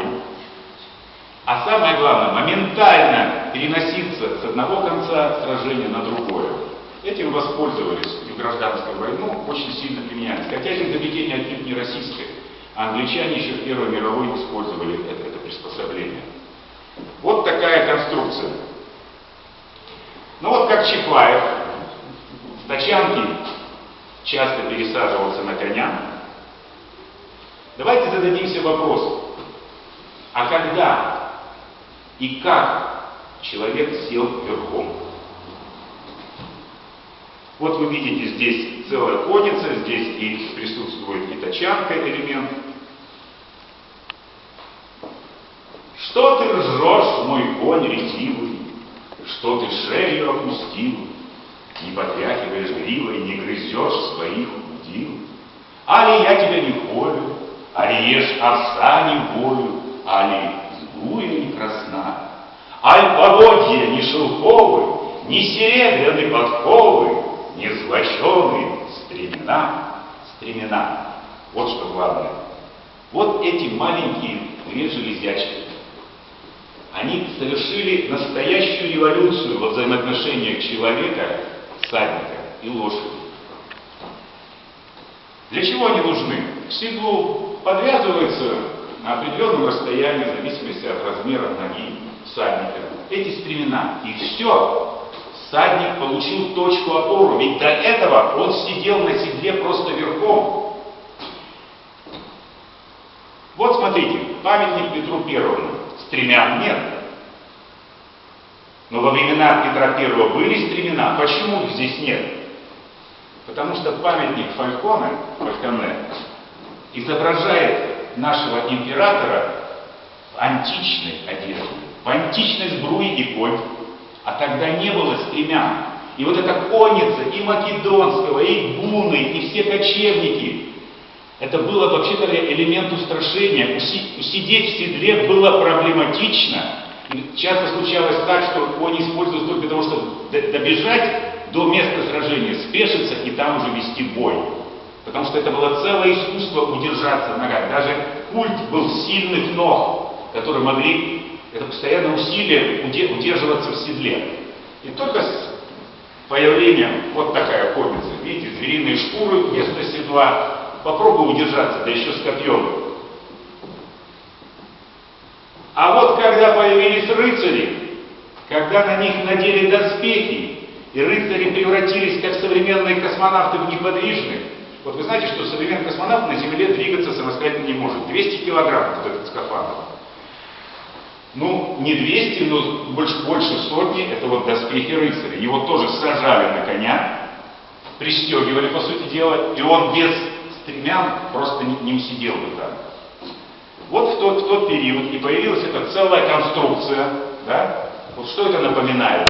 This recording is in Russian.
огонь. А самое главное, моментально переноситься с одного конца сражения на другое. Этим воспользовались и в гражданскую войну, очень сильно применялись. Хотя это изобретение отнюдь не российское. А англичане еще в Первой мировой использовали это приспособление. Вот такая конструкция. Ну вот как Чапаев в тачанке часто пересаживался на коня. Давайте зададимся вопросом, а когда и как человек сел верхом? Вот вы видите, здесь целая конница, здесь и присутствует и тачанка элемент. Что ты ржешь, мой конь ретивый, что ты шею опустил, не потряхиваешь гривой, не грызешь своих удил? Али я тебя не холю, али ешь овса не волю, али сбруя не красна, аль поводья не шелковы, не серебряны подковы, не злоченые стремена. Вот что главное. Вот эти маленькие две железячки, они совершили настоящую революцию во взаимоотношениях человека, всадника и лошади. Для чего они нужны? К седлу подвязываются на определенном расстоянии, в зависимости от размера ноги всадника, эти стремена. И все. Всадник получил точку опоры, ведь до этого он сидел на седле просто верхом. Вот смотрите, памятник Петру Первому. Стремян нет. Но во времена Петра Первого были стремена. Почему их здесь нет? Потому что памятник Фальконе изображает нашего императора в античной одежде, в античной сбруе и конь. А тогда не было стремян. И вот эта конница и Македонского, и Гуны, и все кочевники, это было вообще-то элемент устрашения. Усидеть в седле было проблематично. И часто случалось так, что кони использовались только для того, чтобы добежать до места сражения, спешиться и там уже вести бой. Потому что это было целое искусство удержаться в ногах. Даже культ был сильных ног, которые могли... Это постоянное усилие удерживаться в седле. И только с появлением вот такая конница, видите, звериные шкуры вместо седла, попробуй удержаться, да еще с копьем. А вот когда появились рыцари, когда на них надели доспехи, и рыцари превратились, как современные космонавты, в неподвижных. Вот вы знаете, что современный космонавт на Земле двигаться самостоятельно не может. 200 килограмм вот этот скафандр. Ну, не 200, но больше сотни, это вот доспехи рыцаря. Его тоже сажали на коня, пристегивали, по сути дела, и он без стремян просто не усидел бы там. Вот в тот период и появилась эта целая конструкция, да? Вот что это напоминает?